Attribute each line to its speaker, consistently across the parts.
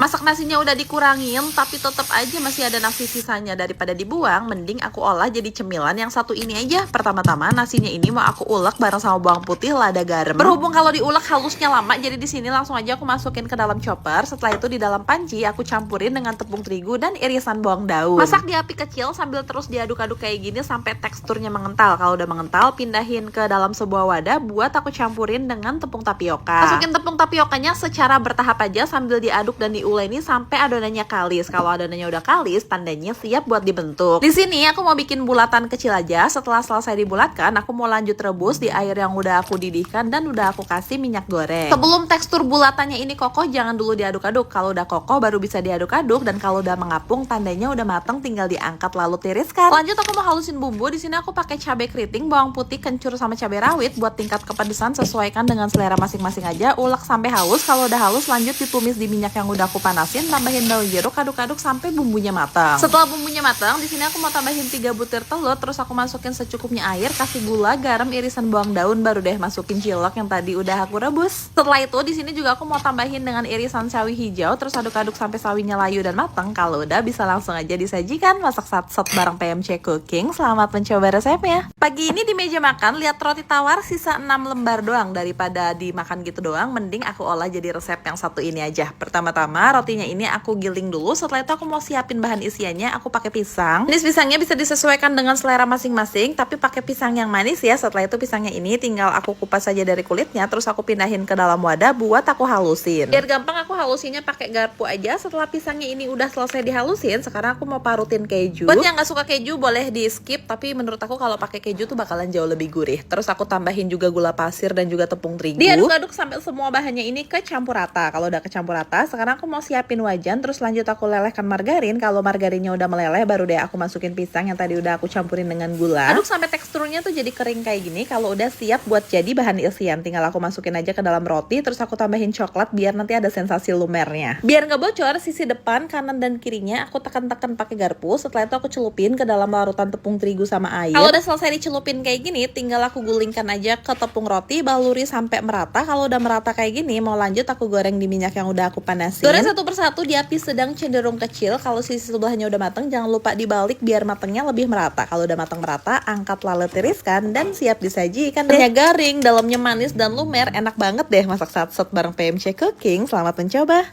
Speaker 1: Masak nasinya udah dikurangin, tapi tetap aja masih ada nasi sisanya. Daripada dibuang, mending aku olah jadi cemilan yang satu ini aja. Pertama-tama nasinya ini mau aku ulek bareng sama bawang putih, lada garam. Berhubung kalau diulek halusnya lama, jadi di sini langsung aja aku masukin ke dalam chopper. Setelah itu di dalam panci aku campurin dengan tepung terigu dan irisan bawang daun. Masak di api kecil sambil terus diaduk-aduk kayak gini sampai teksturnya mengental. Kalau udah mengental, pindahin ke dalam sebuah wadah buat aku campurin dengan tepung tapioka. Masukin tepung tapiokanya secara bertahap aja sambil diaduk dan diuleni sampai adonannya kalis. Kalau adonannya udah kalis, tandanya siap buat dibentuk. Di sini aku mau bikin bulatan kecil aja. Setelah selesai dibulatkan, aku mau lanjut rebus di air yang udah aku didihkan dan udah aku kasih minyak goreng. Sebelum tekstur bulatannya ini kokoh, jangan dulu diaduk-aduk. Kalau udah kokoh baru bisa diaduk-aduk, dan kalau udah mengapung tandanya udah mateng, tinggal diangkat lalu tiriskan. Lanjut aku mau halusin bumbu. Di sini aku pakai cabai keriting, bawang putih, kencur sama cabai rawit. Buat tingkat kepedesan sesuaikan dengan selera masing-masing aja. Ulek sampai halus. Kalau udah halus lanjut ditumis di minyak yang udah aku panasin, tambahin daun jeruk, aduk-aduk sampai bumbunya matang. Setelah bumbunya matang, di sini aku mau tambahin 3 butir telur, terus aku masukin secukupnya air, kasih gula, garam, irisan bawang daun, baru deh masukin cilok yang tadi udah aku rebus. Setelah itu di sini juga aku mau tambahin dengan irisan sawi hijau, terus aduk-aduk sampai sawinya layu dan matang. Kalau udah bisa langsung aja disajikan. Masak sat-sat bareng PMC Cooking. Selamat mencoba resepnya. Pagi ini di meja makan lihat roti tawar sisa 6 lembar doang. Daripada dimakan gitu doang, mending aku olah jadi resep yang satu ini aja. Pertama-tama rotinya ini aku giling dulu. Setelah itu aku mau siapin bahan isiannya. Aku pakai pisang. Jenis pisangnya bisa disesuaikan dengan selera masing-masing, tapi pakai pisang yang manis ya. Setelah itu pisangnya ini tinggal aku kupas saja dari kulitnya, terus aku pindahin ke dalam wadah buat aku halusin. Biar gampang aku halusinnya pakai garpu aja. Setelah pisangnya ini udah selesai dihalusin, sekarang aku mau parutin keju. Buat yang nggak suka keju boleh di skip, tapi menurut aku kalau pakai keju tuh bakalan jauh lebih gurih. Terus aku tambahin juga gula pasir dan juga tepung terigu. Diaduk-aduk sampai semua bahannya ini kecampur rata. Kalau udah kecampur rata, sekarang aku mau siapin wajan, terus lanjut aku lelehkan margarin. Kalau margarinnya udah meleleh, baru deh aku masukin pisang yang tadi udah aku campurin dengan gula. Aduk sampai teksturnya tuh jadi kering kayak gini. Kalau udah siap buat jadi bahan isian, tinggal aku masukin aja ke dalam roti, terus aku tambahin coklat biar nanti ada sensasi lumernya. Biar nggak bocor, sisi depan, kanan dan kirinya aku tekan-tekan pakai garpu. Setelah itu aku celupin ke dalam larutan tepung terigu sama air. Kalau udah selesai dicelupin kayak gini, tinggal aku gulingkan aja ke tepung roti, baluri sampai merata. Kalau udah merata kayak gini, mau lanjut aku goreng di minyak yang udah aku panasin. Goreng satu persatu di api sedang cenderung kecil. Kalau sisi sebelahnya udah mateng, jangan lupa dibalik biar matengnya lebih merata. Kalau udah mateng merata, angkat lalu tiriskan dan siap disajikan deh. Garing, dalamnya manis dan lumer, enak banget deh masak sat-sat bareng PMC Cooking. Selamat mencoba.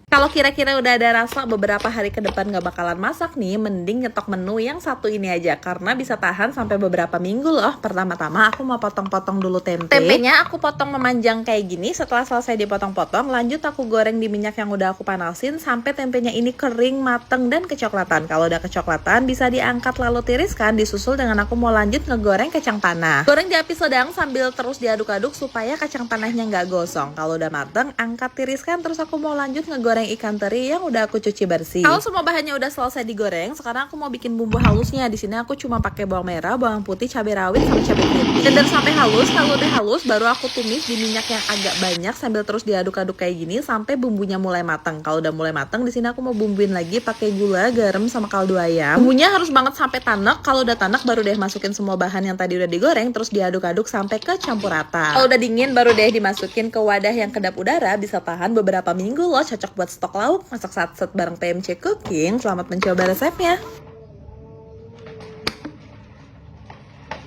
Speaker 1: Kalau kira-kira udah ada rasa beberapa hari ke depan gak bakalan masak nih, mending nyetok menu yang satu ini aja, karena bisa tahan sampai beberapa minggu loh. Pertama-tama aku mau potong-potong dulu tempe. Tempenya aku potong memanjang kayak gini. Setelah selesai dipotong-potong, lanjut aku goreng di minyak yang udah aku panasin sampai tempenya ini kering, mateng, dan kecoklatan. Kalau udah kecoklatan, bisa diangkat lalu tiriskan, disusul dengan aku mau lanjut ngegoreng kacang tanah. Goreng di api sedang sambil terus diaduk-aduk supaya kacang tanahnya nggak gosong. Kalau udah mateng, angkat tiriskan, terus aku mau lanjut ngegoreng ikan teri yang udah aku cuci bersih. Kalau semua bahannya udah selesai digoreng, sekarang aku mau bikin bumbu halusnya. Di sini aku cuma pakai bawang merah, bawang putih, cabai rawit, sama cabai keriting. Blender sampai halus. Kalau udah halus, baru aku tumis di minyak yang agak banyak sambil terus diaduk-aduk kayak gini sampai bumbunya mulai matang. Kalau udah mulai matang, di sini aku mau bumbuin lagi pakai gula, garam, sama kaldu ayam. Bumbunya harus banget sampai tanek. Kalau udah tanek, baru deh masukin semua bahan yang tadi udah digoreng, terus diaduk-aduk sampai kecampur rata. Kalau udah dingin, baru deh dimasukin ke wadah yang kedap udara. Bisa tahan beberapa minggu loh, cocok buat stok lauk. Masak sat-sat bareng PMC Cooking. Selamat mencoba resepnya.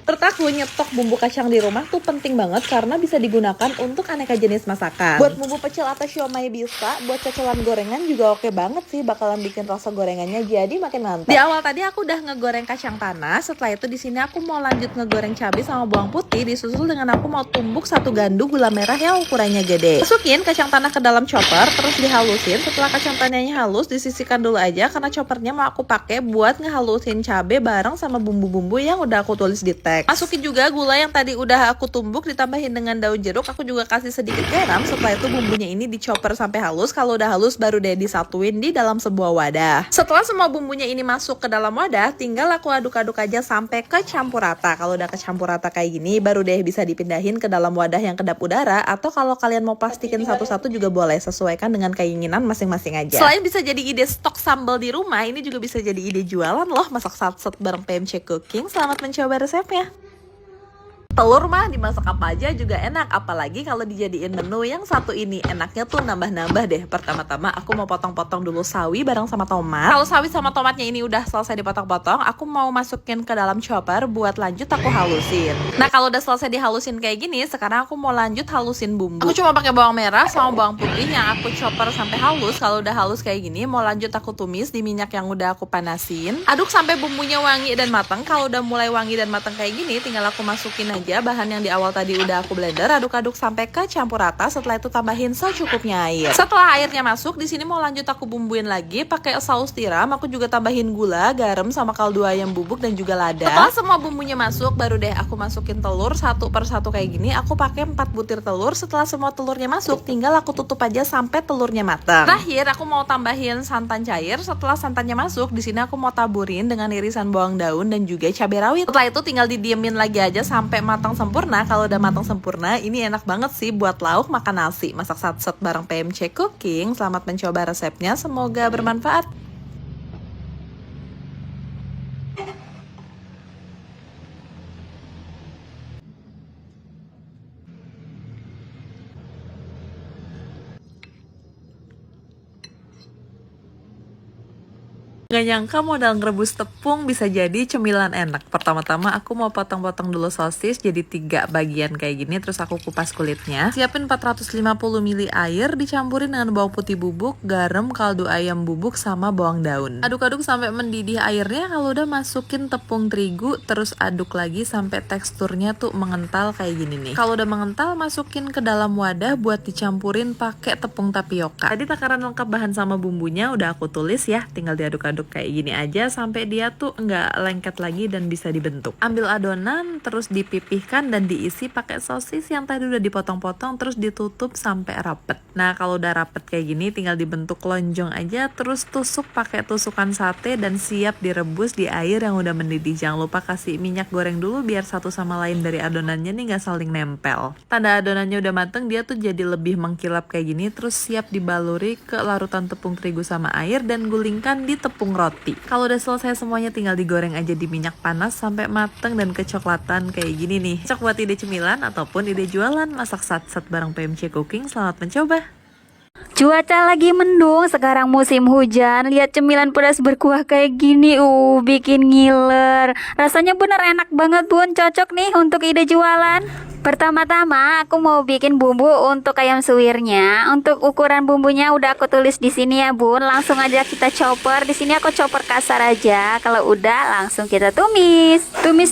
Speaker 1: Menurut aku nyetok bumbu kacang di rumah tuh penting banget karena bisa digunakan untuk aneka jenis masakan. Buat bumbu pecel atau siomay bisa, buat cocolan gorengan juga oke banget sih, bakalan bikin rasa gorengannya jadi makin mantap. Di awal tadi aku udah ngegoreng kacang tanah, setelah itu di sini aku mau lanjut ngegoreng cabai sama bawang putih, disusul dengan aku mau tumbuk 1 gandu gula merah yang ukurannya gede. Masukin kacang tanah ke dalam chopper, terus dihalusin. Setelah kacang tanahnya halus, disisihkan dulu aja karena choppernya mau aku pakai buat ngehalusin cabai bareng sama bumbu-bumbu yang udah aku tulis di teks. Masukin juga gula yang tadi udah aku tumbuk, ditambahin dengan daun jeruk. Aku juga kasih sedikit garam. Setelah itu bumbunya ini dicoper sampai halus. Kalau udah halus baru deh disatuin di dalam sebuah wadah. Setelah semua bumbunya ini masuk ke dalam wadah, tinggal aku aduk-aduk aja sampai kecampur rata. Kalau udah kecampur rata kayak gini, baru deh bisa dipindahin ke dalam wadah yang kedap udara. Atau kalau kalian mau plastikin satu-satu juga boleh, sesuaikan dengan keinginan masing-masing aja. Selain bisa jadi ide stok sambal di rumah, ini juga bisa jadi ide jualan loh, masak sat-sat bareng PMC Cooking. Selamat mencoba resepnya. Telur mah dimasak apa aja juga enak, apalagi kalau dijadiin menu yang satu ini. Enaknya tuh nambah-nambah deh. Pertama-tama aku mau potong-potong dulu sawi bareng sama tomat. Kalau sawi sama tomatnya ini udah selesai dipotong-potong, aku mau masukin ke dalam chopper buat lanjut aku halusin. Nah, kalau udah selesai dihalusin kayak gini, sekarang aku mau lanjut halusin bumbu. Aku cuma pakai bawang merah sama bawang putih yang aku chopper sampai halus. Kalau udah halus kayak gini, mau lanjut aku tumis di minyak yang udah aku panasin. Aduk sampai bumbunya wangi dan matang. Kalau udah mulai wangi dan matang kayak gini, tinggal aku masukin aja bahan yang di awal tadi udah aku blender, aduk-aduk sampai ke campur rata. Setelah itu tambahin secukupnya air. Setelah airnya masuk, di sini mau lanjut aku bumbuin lagi pakai saus tiram. Aku juga tambahin gula, garam sama kaldu ayam bubuk dan juga lada. Setelah semua bumbunya masuk, baru deh aku masukin telur satu per satu kayak gini. Aku pakai 4 butir telur. Setelah semua telurnya masuk, tinggal aku tutup aja sampai telurnya matang. Terakhir aku mau tambahin santan cair. Setelah santannya masuk, di sini aku mau taburin dengan irisan bawang daun dan juga cabai rawit. Setelah itu tinggal didiemin lagi aja sampai matang sempurna. Kalau udah matang sempurna, ini enak banget sih buat lauk makan nasi. Masak satset bareng PMC Cooking. Selamat mencoba resepnya, semoga bermanfaat. Gak nyangka modal ngerebus tepung bisa jadi cemilan enak. Pertama-tama aku mau potong-potong dulu sosis jadi 3 bagian kayak gini. Terus aku kupas kulitnya. Siapin 450 ml air, dicampurin dengan bawang putih bubuk, garam, kaldu ayam bubuk, sama bawang daun. Aduk-aduk sampai mendidih airnya. Kalau udah masukin tepung terigu, terus aduk lagi sampai teksturnya tuh mengental kayak gini nih. Kalau udah mengental, masukin ke dalam wadah buat dicampurin pakai tepung tapioka. Tadi takaran lengkap bahan sama bumbunya udah aku tulis ya, tinggal diaduk-aduk kayak gini aja sampai dia tuh nggak lengket lagi dan bisa dibentuk. Ambil adonan, terus dipipihkan dan diisi pakai sosis yang tadi udah dipotong-potong, terus ditutup sampai rapet. Nah, kalau udah rapet kayak gini tinggal dibentuk lonjong aja, terus tusuk pakai tusukan sate dan siap direbus di air yang udah mendidih. Jangan lupa kasih minyak goreng dulu biar satu sama lain dari adonannya nih nggak saling nempel. Tanda adonannya udah mateng, dia tuh jadi lebih mengkilap kayak gini, terus siap dibaluri ke larutan tepung terigu sama air dan gulingkan di tepung roti. Kalau udah selesai semuanya tinggal digoreng aja di minyak panas sampai mateng dan kecoklatan kayak gini nih. Cocok buat ide cemilan ataupun ide jualan. Masak satset bareng PMC Cooking. Selamat mencoba.
Speaker 2: Cuaca lagi mendung, sekarang musim hujan. Lihat cemilan pedas berkuah kayak gini, bikin ngiler. Rasanya bener enak banget bun, cocok nih untuk ide jualan. Pertama-tama aku mau bikin bumbu untuk ayam suwirnya. Untuk ukuran bumbunya udah aku tulis di sini ya bun. Langsung aja kita chopper. Di sini aku chopper kasar aja. Kalau udah langsung kita tumis. Tumis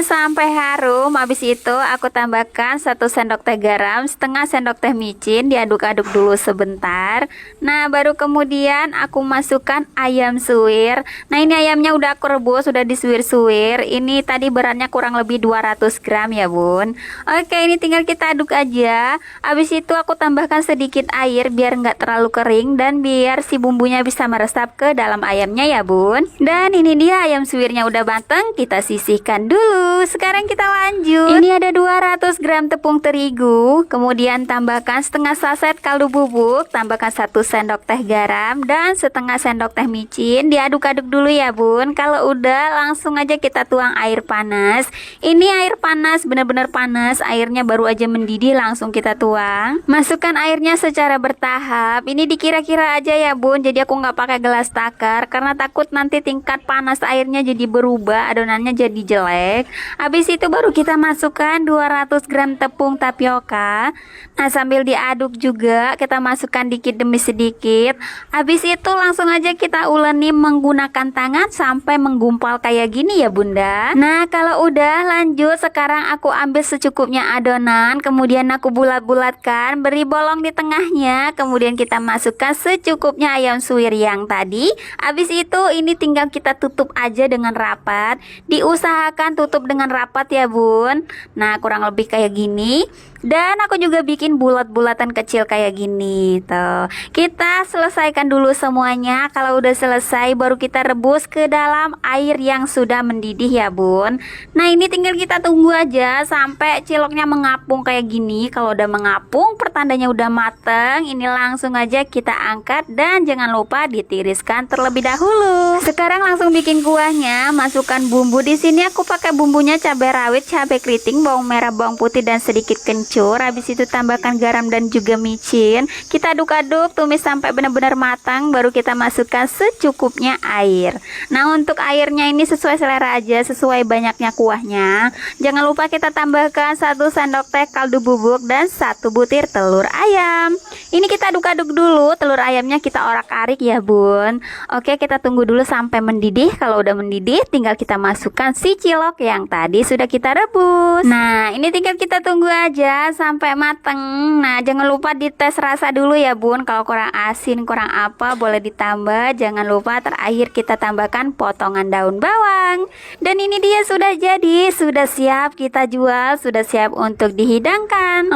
Speaker 2: sampai harum. Habis itu aku tambahkan 1 sendok teh garam, setengah sendok teh micin, diaduk-aduk dulu sebentar. Nah, baru kemudian aku masukkan ayam suwir. Nah, ini ayamnya udah aku rebus, udah disuwir-suwir. Ini tadi beratnya kurang lebih 200 gram ya bun. Oke, ini tinggal kita aduk aja. Habis itu aku tambahkan sedikit air biar nggak terlalu kering dan biar si bumbunya bisa meresap ke dalam ayamnya ya bun. Dan ini dia ayam suwirnya udah matang, kita sisihkan dulu. Sekarang kita lanjut. Ini ada 200 gram tepung terigu, kemudian tambahkan setengah saset kaldu bubuk, tambahkan 1 sendok teh garam dan setengah sendok teh micin. Diaduk-aduk dulu ya bun. Kalau udah langsung aja kita tuang air panas. Ini air panas, bener-bener panas. Airnya baru aja mendidih, langsung kita tuang. Masukkan airnya secara bertahap. Ini dikira-kira aja ya bun, jadi aku nggak pakai gelas takar karena takut nanti tingkat panas airnya jadi berubah, adonannya jadi jelek. Habis itu baru kita masukkan 200 gram tepung tapioka. Nah, sambil diaduk juga kita masukkan dikit demi sedikit. Habis itu langsung aja kita uleni menggunakan tangan sampai menggumpal kayak gini ya bunda. Nah, kalau udah lanjut, sekarang aku ambil secukupnya adonan, kemudian aku bulat-bulatkan, beri bolong di tengahnya, kemudian kita masukkan secukupnya ayam suwir yang tadi. Habis itu ini tinggal kita tutup aja dengan rapat. Diusahakan tutup dengan rapat ya bun. Nah, kurang lebih kayak gini. Dan aku juga bikin bulat-bulatan kecil kayak gini tuh. Kita selesaikan dulu semuanya. Kalau udah selesai baru kita rebus ke dalam air yang sudah mendidih ya bun. Nah ini tinggal kita tunggu aja sampai ciloknya mengapung kayak gini. Kalau udah mengapung pertandanya udah mateng. Ini langsung aja kita angkat dan jangan lupa ditiriskan terlebih dahulu. Sekarang langsung bikin kuahnya. Masukkan bumbu. Di sini aku pakai bumbunya cabai rawit, cabai keriting, bawang merah, bawang putih dan sedikit kencur. Habis itu tambahkan garam dan juga micin. Kita aduk-aduk, tumis sampai benar-benar matang. Baru kita masukkan secukupnya air. Nah untuk airnya ini sesuai selera aja, sesuai banyaknya kuahnya. Jangan lupa kita tambahkan 1 sendok teh kaldu bubuk dan 1 butir telur ayam. Ini kita aduk-aduk dulu. Telur ayamnya kita orak-arik ya bun. Oke, kita tunggu dulu sampai mendidih. Kalau udah mendidih tinggal kita masukkan si cilok yang tadi sudah kita rebus. Nah ini tinggal kita tunggu aja sampai mateng. Nah jangan lupa dites rasa dulu ya bun. Kalau kurang asin, kurang apa boleh ditambah. Jangan lupa terakhir kita tambahkan potongan daun bawang. Dan ini dia sudah jadi, sudah siap kita jual, sudah siap untuk dihidangkan.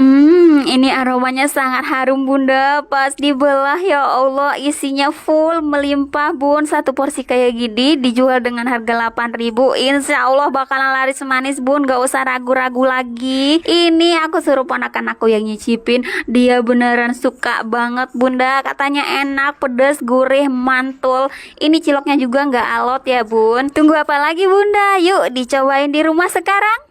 Speaker 2: Ini aromanya sangat harum bunda. Pas dibelah ya Allah isinya full melimpah bun. Satu porsi kayak gini dijual dengan harga 8.000. Insya Allah bakalan laris manis bun. Gak usah ragu-ragu lagi. Ini aku suruh ponakan aku yang nyicipin, dia beneran suka banget bunda. Katanya enak, pedas, gurih, mantul. Ini ciloknya juga nggak alot ya bun. Tunggu apa lagi bunda? Yuk dicobain di rumah sekarang.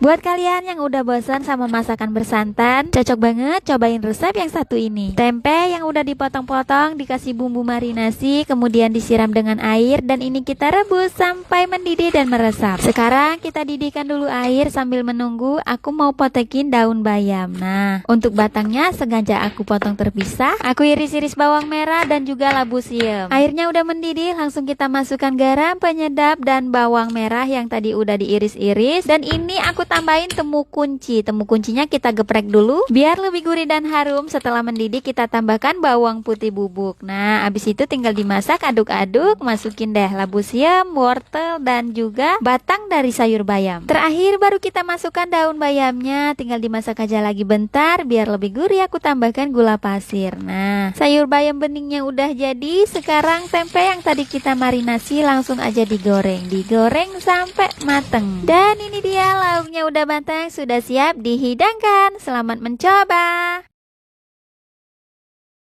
Speaker 2: Buat kalian yang udah bosan sama masakan bersantan, cocok banget cobain resep yang satu ini. Tempe yang udah dipotong-potong, dikasih bumbu marinasi, kemudian disiram dengan air, dan ini kita rebus sampai mendidih dan meresap. Sekarang kita didihkan dulu air sambil menunggu. Aku mau potekin daun bayam. Nah, untuk batangnya sengaja aku potong terpisah. Aku iris-iris bawang merah dan juga labu siam. Airnya udah mendidih, langsung kita masukkan garam, penyedap, dan bawang merah yang tadi udah diiris-iris. Dan ini aku tambahin temu kunci. Temu kuncinya kita geprek dulu biar lebih gurih dan harum. Setelah mendidih kita tambahkan bawang putih bubuk. Nah abis itu tinggal dimasak, aduk-aduk. Masukin deh labu siam, wortel, dan juga batang dari sayur bayam. Terakhir baru kita masukkan daun bayamnya. Tinggal dimasak aja lagi bentar biar lebih gurih. Aku tambahkan gula pasir. Nah sayur bayam beningnya udah jadi. Sekarang tempe yang tadi kita marinasi langsung aja digoreng. Digoreng sampai mateng. Dan ini dia lauknya udah matang, sudah siap dihidangkan. Selamat mencoba.